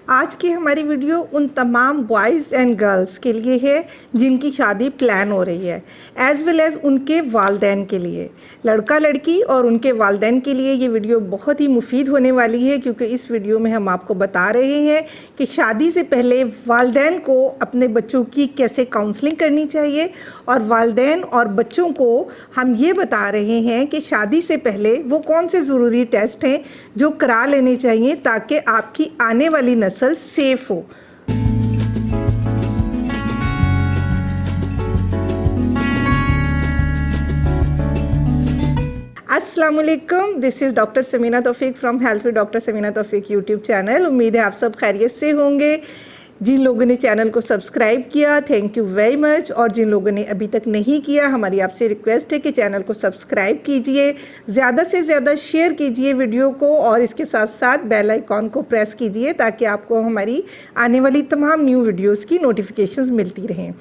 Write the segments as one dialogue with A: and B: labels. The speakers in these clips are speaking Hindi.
A: आज की हमारी वीडियो उन तमाम बॉयज़ एंड गर्ल्स के लिए है जिनकी शादी प्लान हो रही है, एज़ वेल एज़ उनके वालदैन के लिए। लड़का लड़की और उनके वालदैन के लिए ये वीडियो बहुत ही मुफीद होने वाली है, क्योंकि इस वीडियो में हम आपको बता रहे हैं कि शादी से पहले वालदैन को अपने बच्चों की कैसे काउंसलिंग करनी चाहिए, और वालदैन और बच्चों को हम ये बता रहे हैं कि शादी से पहले वो कौन से ज़रूरी टेस्ट हैं जो करा लेने चाहिए ताकि आपकी आने वाली नस्ल सेफ हो। अस्सलाम वालेकुम, this is doctor Samina Taufiq from health with doctor Samina Taufiq YouTube channel. उम्मीद है आप सब खैरियत से होंगे। जिन लोगों ने चैनल को सब्सक्राइब किया, थैंक यू वेरी मच, और जिन लोगों ने अभी तक नहीं किया, हमारी आपसे रिक्वेस्ट है कि चैनल को सब्सक्राइब कीजिए, ज़्यादा से ज़्यादा शेयर कीजिए वीडियो को, और इसके साथ साथ बेल आइकॉन को प्रेस कीजिए ताकि आपको हमारी आने वाली तमाम न्यू वीडियोज़ की नोटिफिकेशंस मिलती रहें।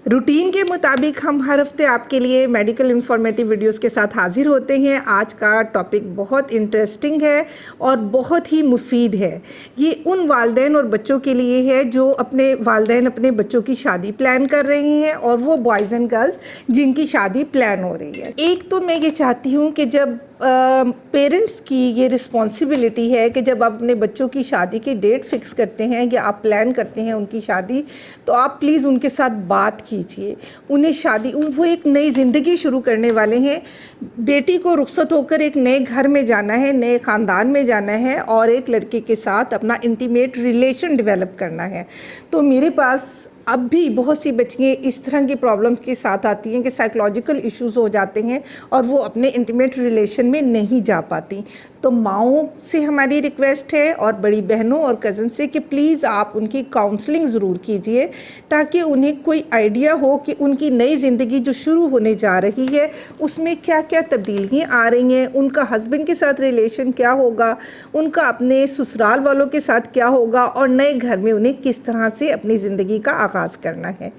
A: रूटीन के मुताबिक हम हर हफ्ते आपके लिए मेडिकल इन्फॉर्मेटिव वीडियोस के साथ हाजिर होते हैं। आज का टॉपिक बहुत इंटरेस्टिंग है और बहुत ही मुफीद है। ये उन वालदैन और बच्चों के लिए है जो अपने वालदैन अपने बच्चों की शादी प्लान कर रहे हैं, और वो बॉयज़ एंड गर्ल्स जिनकी शादी प्लान हो रही है। एक तो मैं ये चाहती हूँ कि जब पेरेंट्स की ये रिस्पॉन्सिबिलिटी है कि जब आप अपने बच्चों की शादी की डेट फिक्स करते हैं या आप प्लान करते हैं उनकी शादी, तो आप प्लीज़ उनके साथ बात कीजिए। उन्हें वो एक नई ज़िंदगी शुरू करने वाले हैं। बेटी को रुखसत होकर एक नए घर में जाना है, नए ख़ानदान में जाना है, और एक लड़के के साथ अपना इंटीमेट रिलेशन डेवलप करना है। तो मेरे पास अब भी बहुत सी बच्चियाँ इस तरह की प्रॉब्लम्स के साथ आती हैं कि साइकोलॉजिकल इश्यूज़ हो जाते हैं और वो अपने इंटीमेट रिलेशन में नहीं जा पाती। तो माओं से हमारी रिक्वेस्ट है और बड़ी बहनों और कज़न से कि प्लीज़ आप उनकी काउंसलिंग ज़रूर कीजिए, ताकि उन्हें कोई आइडिया हो कि उनकी नई ज़िंदगी जो शुरू होने जा रही है उसमें क्या क्या तब्दीलियाँ आ रही हैं, उनका हस्बैंड के साथ रिलेशन क्या होगा, उनका अपने ससुराल वालों के साथ क्या होगा, और नए घर में उन्हें किस तरह से अपनी ज़िंदगी का आगाज़ करना है।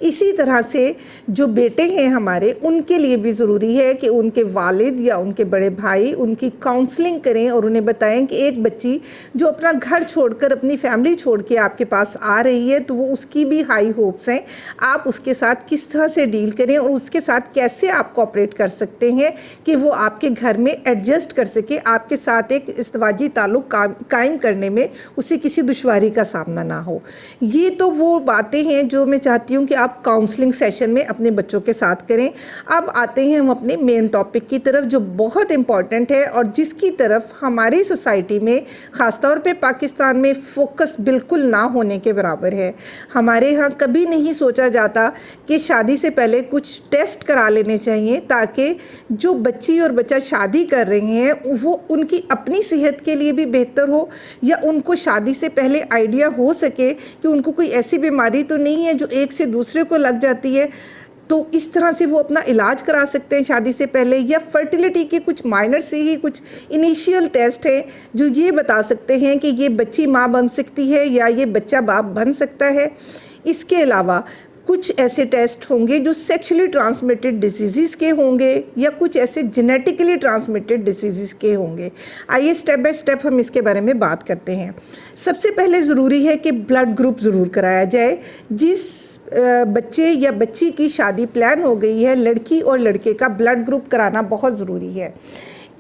A: इसी तरह से जो बेटे हैं हमारे, उनके लिए भी ज़रूरी है कि उनके वालिद या उनके बड़े भाई उनकी काउंसलिंग करें और उन्हें बताएं कि एक बच्ची जो अपना घर छोड़कर अपनी फैमिली छोड़ के आपके पास आ रही है, तो वो उसकी भी हाई होप्स हैं। आप उसके साथ किस तरह से डील करें और उसके साथ कैसे आप कोऑपरेट कर सकते हैं कि वो आपके घर में एडजस्ट कर सके, आपके साथ एक इज़्दिवाजी ताल्लुक़ कायम करने में उसे किसी दुश्वारी का सामना ना हो। ये तो वो बातें हैं जो मैं चाहती हूँ कि आप काउंसलिंग सेशन में अपने बच्चों के साथ करें। अब आते हैं हम अपने मेन टॉपिक की तरफ, जो बहुत इम्पॉर्टेंट है और जिसकी तरफ हमारी सोसाइटी में, ख़ासतौर पे पाकिस्तान में, फोकस बिल्कुल ना होने के बराबर है। हमारे यहाँ कभी नहीं सोचा जाता कि शादी से पहले कुछ टेस्ट करा लेने चाहिए, ताकि जो बच्ची और बच्चा शादी कर रहे हैं वो उनकी अपनी सेहत के लिए भी बेहतर हो, या उनको शादी से पहले आइडिया हो सके कि उनको कोई ऐसी बीमारी तो नहीं है जो एक से दूसरे को लग जाती है, तो इस तरह से वो अपना इलाज करा सकते हैं शादी से पहले। या फर्टिलिटी के कुछ माइनर से ही कुछ इनिशियल टेस्ट हैं जो ये बता सकते हैं कि ये बच्ची माँ बन सकती है या ये बच्चा बाप बन सकता है। इसके अलावा कुछ ऐसे टेस्ट होंगे जो सेक्सुअली ट्रांसमिटेड डिसीज़ के होंगे, या कुछ ऐसे जेनेटिकली ट्रांसमिटेड डिसीज़ के होंगे। आइए स्टेप बाय स्टेप हम इसके बारे में बात करते हैं। सबसे पहले ज़रूरी है कि ब्लड ग्रुप ज़रूर कराया जाए। जिस बच्चे या बच्ची की शादी प्लान हो गई है, लड़की और लड़के का ब्लड ग्रुप कराना बहुत ज़रूरी है।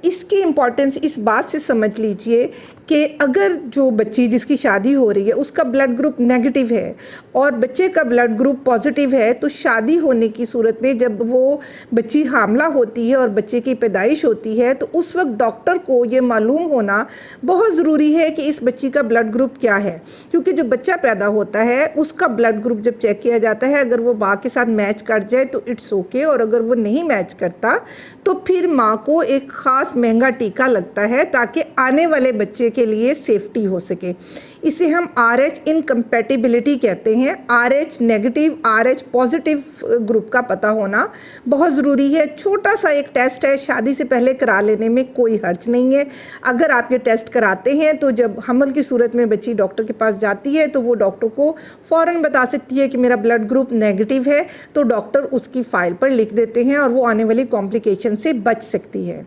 A: इसकी इम्पॉर्टेंस इस बात से समझ लीजिए कि अगर जो बच्ची जिसकी शादी हो रही है उसका ब्लड ग्रुप नेगेटिव है और बच्चे का ब्लड ग्रुप पॉजिटिव है, तो शादी होने की सूरत में जब वो बच्ची हामला होती है और बच्चे की पैदाइश होती है, तो उस वक्त डॉक्टर को ये मालूम होना बहुत ज़रूरी है कि इस बच्ची का ब्लड ग्रुप क्या है। क्योंकि जब बच्चा पैदा होता है उसका ब्लड ग्रुप जब चेक किया जाता है, अगर वो माँ के साथ मैच कर जाए तो इट्स ओके, और अगर वो नहीं मैच करता तो फिर माँ को एक ख़ास महंगा टीका लगता है ताकि आने वाले बच्चे के लिए सेफ्टी हो सके। इसे हम RH इनकम्पैटिबिलिटी कहते हैं। RH negative, RH positive group का पता होना बहुत ज़रूरी है। छोटा सा एक टेस्ट है, शादी से पहले करा लेने में कोई हर्ज नहीं है। अगर आप ये टेस्ट कराते हैं तो जब हमल की सूरत में बच्ची डॉक्टर के पास जाती है तो वो डॉक्टर को फ़ौरन बता सकती है कि मेरा ब्लड ग्रुप नेगेटिव है, तो डॉक्टर उसकी फ़ाइल पर लिख देते हैं और वो आने वाली कॉम्प्लिकेशन से बच सकती है।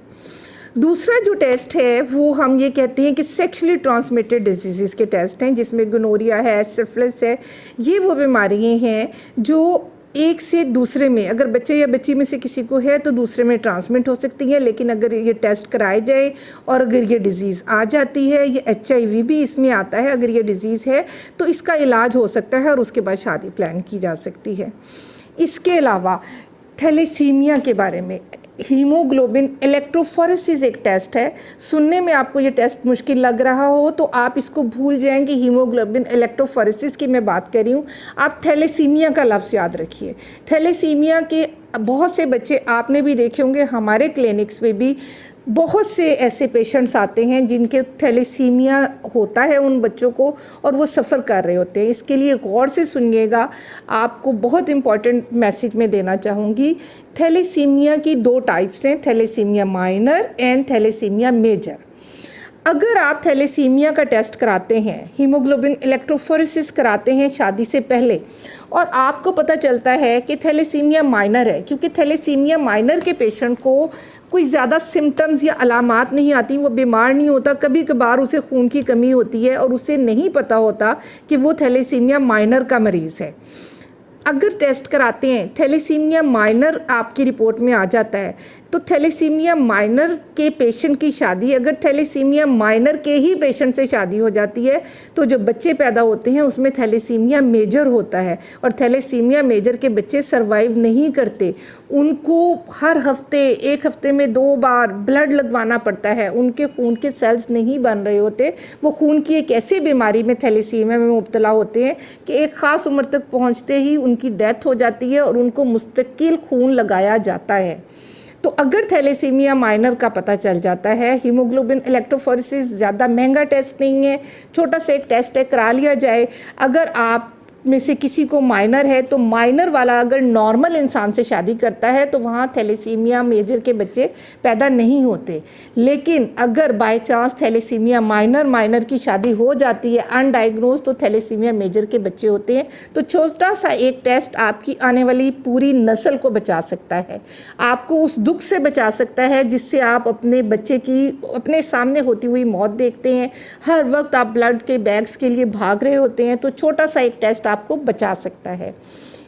A: दूसरा जो टेस्ट है वो हम ये कहते हैं कि सेक्सुअली ट्रांसमिटेड डिजीज़ के टेस्ट हैं, जिसमें गोनोरिया है, सिफिलिस है। ये वो बीमारियाँ हैं जो एक से दूसरे में, अगर बच्चे या बच्ची में से किसी को है तो दूसरे में ट्रांसमिट हो सकती है। लेकिन अगर ये टेस्ट कराए जाए और अगर ये डिज़ीज़ आ जाती है, ये HIV भी इसमें आता है, अगर ये डिज़ीज़ है तो इसका इलाज हो सकता है और उसके बाद शादी प्लान की जा सकती है। इसके अलावा थैलेसीमिया के बारे में, हीमोग्लोबिन इलेक्ट्रोफोरेसिस एक टेस्ट है। सुनने में आपको ये टेस्ट मुश्किल लग रहा हो तो आप इसको भूल जाएंगे, हीमोग्लोबिन इलेक्ट्रोफोरेसिस की मैं बात कर रही हूँ। आप थैलेसीमिया का लफ्ज़ याद रखिए। थैलेसीमिया के बहुत से बच्चे आपने भी देखे होंगे, हमारे क्लिनिक्स में भी बहुत से ऐसे पेशेंट्स आते हैं जिनके थैलेसीमिया होता है उन बच्चों को, और वो सफ़र कर रहे होते हैं। इसके लिए गौर से सुनिएगा, आपको बहुत इम्पॉर्टेंट मैसेज मैं देना चाहूँगी। थैलेसीमिया की 2 टाइप्स हैं, thalassaemia minor and thalassaemia major. अगर आप थैलेसीमिया का टेस्ट कराते हैं, हीमोग्लोबिन इलेक्ट्रोफोरेसिस कराते हैं शादी से पहले, और आपको पता चलता है कि थैलेसीमिया माइनर है, क्योंकि थैलेसीमिया माइनर के पेशेंट को कोई ज़्यादा सिम्टम्स या अलामात नहीं आती, वो बीमार नहीं होता, कभी कभार उसे खून की कमी होती है और उसे नहीं पता होता कि वो थैलेसीमिया माइनर का मरीज़ है। अगर टेस्ट कराते हैं, थैलेसीमिया माइनर आपकी रिपोर्ट में आ जाता है, तो थैलेसीमिया माइनर के पेशेंट की शादी, अगर थैलेसीमिया माइनर के ही पेशेंट से शादी हो जाती है तो जो बच्चे पैदा होते हैं उसमें थैलेसीमिया मेजर होता है, और थैलेसीमिया मेजर के बच्चे सरवाइव नहीं करते। उनको हर हफ्ते, 1 हफ्ते में 2 बार ब्लड लगवाना पड़ता है, उनके खून के सेल्स नहीं बन रहे होते। वो खून की एक ऐसी बीमारी में, थैलेसीमिया में मुब्तला होते हैं कि एक ख़ास उम्र तक पहुँचते ही उनकी डेथ हो जाती है और उनको मुस्तकिल खून लगाया जाता है। तो अगर थैलेसीमिया माइनर का पता चल जाता है, हीमोग्लोबिन इलेक्ट्रोफोरेसिस ज़्यादा महंगा टेस्ट नहीं है, छोटा सा एक टेस्ट है, करा लिया जाए। अगर आप में से किसी को माइनर है तो माइनर वाला अगर नॉर्मल इंसान से शादी करता है तो वहाँ थैलेसीमिया मेजर के बच्चे पैदा नहीं होते। लेकिन अगर बाय चांस थैलेसीमिया माइनर की शादी हो जाती है अनडायग्नोज, तो थैलेसीमिया मेजर के बच्चे होते हैं। तो छोटा सा एक टेस्ट आपकी आने वाली पूरी नस्ल को बचा सकता है, आपको उस दुख से बचा सकता है जिससे आप अपने बच्चे की अपने सामने होती हुई मौत देखते हैं। हर वक्त आप ब्लड के बैग्स के लिए भाग रहे होते हैं, तो छोटा सा एक टेस्ट आपको बचा सकता है।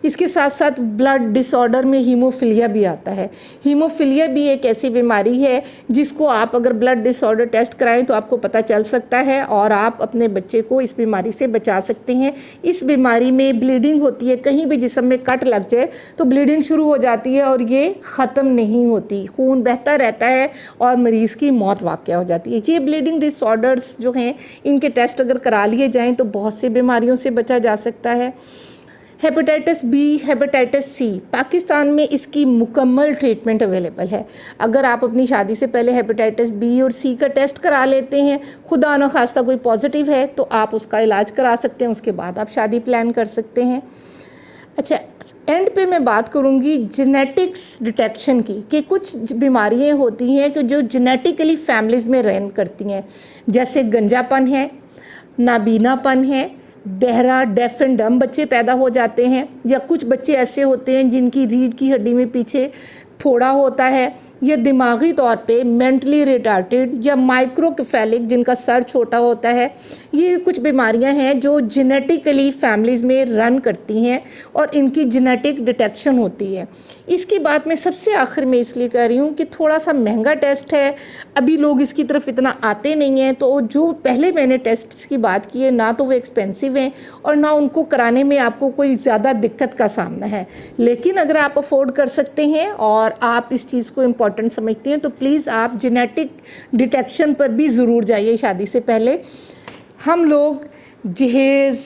A: इसके साथ साथ ब्लड डिसऑर्डर में हीमोफीलिया भी आता है। हीमोफीलिया भी एक ऐसी बीमारी है जिसको आप अगर ब्लड डिसऑर्डर टेस्ट कराएं तो आपको पता चल सकता है और आप अपने बच्चे को इस बीमारी से बचा सकते हैं। इस बीमारी में ब्लीडिंग होती है, कहीं भी जिस्म में कट लग जाए तो ब्लीडिंग शुरू हो जाती है और ये ख़त्म नहीं होती, खून बहता रहता है और मरीज़ की मौत वाक़या हो जाती है। ये ब्लीडिंग डिसऑर्डर्स जो हैं, इनके टेस्ट अगर करा लिए जाएँ तो बहुत सी बीमारियों से बचा जा सकता है। Hepatitis B, hepatitis C, Pakistan में इसकी मुकम्मल ट्रीटमेंट अवेलेबल है। अगर आप अपनी शादी से पहले हेपेटाइटिस बी और सी का टेस्ट करा लेते हैं, खुदा न खास्ता कोई पॉजिटिव है, तो आप उसका इलाज करा सकते हैं, उसके बाद आप शादी प्लान कर सकते हैं। अच्छा, एंड पे मैं बात करूँगी जेनेटिक्स डिटेक्शन की, कि कुछ बीमारियाँ होती हैं कि जो जेनेटिकली फैमिलीज़ में रन करती हैं, जैसे गंजापन है, नाबीनापन है, बहरा डेफ एंड डम बच्चे पैदा हो जाते हैं, या कुछ बच्चे ऐसे होते हैं जिनकी रीढ़ की हड्डी में पीछे फोड़ा होता है, या दिमागी तौर पे मेंटली रिटार्टेड, या माइक्रोकेफेलिक जिनका सर छोटा होता है। ये कुछ बीमारियां हैं जो जेनेटिकली फैमिलीज़ में रन करती हैं और इनकी जेनेटिक डिटेक्शन होती है। इसकी बात मैं सबसे आखिर में इसलिए कह रही हूँ कि थोड़ा सा महंगा टेस्ट है, अभी लोग इसकी तरफ इतना आते नहीं हैं। तो जो पहले मैंने टेस्ट की बात की है, ना तो वो एक्सपेंसिव हैं और ना उनको कराने में आपको कोई ज़्यादा दिक्कत का सामना है। लेकिन अगर आप अफोर्ड कर सकते हैं और आप इस चीज़ को इम्पॉर्टेंट समझते हैं तो प्लीज़ आप जेनेटिक डिटेक्शन पर भी ज़रूर जाइए शादी से पहले। हम लोग जहेज़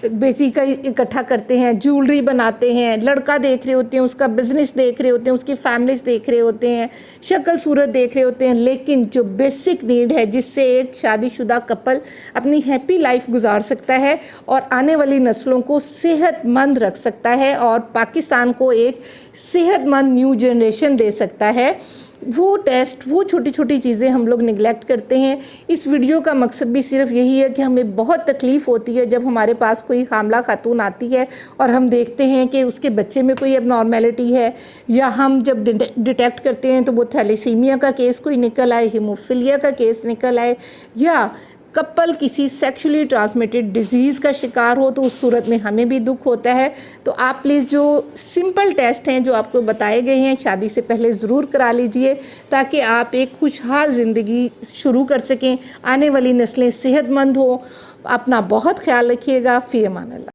A: बेटी का इकट्ठा करते हैं, ज्वेलरी बनाते हैं, लड़का देख रहे होते हैं, उसका बिज़नेस देख रहे होते हैं, उसकी फैमिलीज देख रहे होते हैं, शक्ल सूरत देख रहे होते हैं, लेकिन जो बेसिक नीड है जिससे एक शादीशुदा कपल अपनी हैप्पी लाइफ गुजार सकता है और आने वाली नस्लों को सेहतमंद रख सकता है और पाकिस्तान को एक सेहतमंद न्यू जनरेशन दे सकता है, वो टेस्ट, वो छोटी छोटी चीज़ें हम लोग निगलेक्ट करते हैं। इस वीडियो का मकसद भी सिर्फ यही है कि हमें बहुत तकलीफ़ होती है जब हमारे पास कोई हामला खातून आती है और हम देखते हैं कि उसके बच्चे में कोई एबनॉर्मेलिटी है, या हम जब डिटेक्ट करते हैं तो वो थैलेसीमिया का केस कोई निकल आए, हीमोफीलिया का केस निकल आए, या कपल किसी सेक्सुअली ट्रांसमिटेड डिजीज़ का शिकार हो, तो उस सूरत में हमें भी दुख होता है। तो आप प्लीज़ जो सिंपल टेस्ट हैं जो आपको बताए गए हैं शादी से पहले ज़रूर करा लीजिए, ताकि आप एक खुशहाल ज़िंदगी शुरू कर सकें, आने वाली नस्लें सेहतमंद हो। अपना बहुत ख्याल रखिएगा। फ़ी अमान अल्लाह।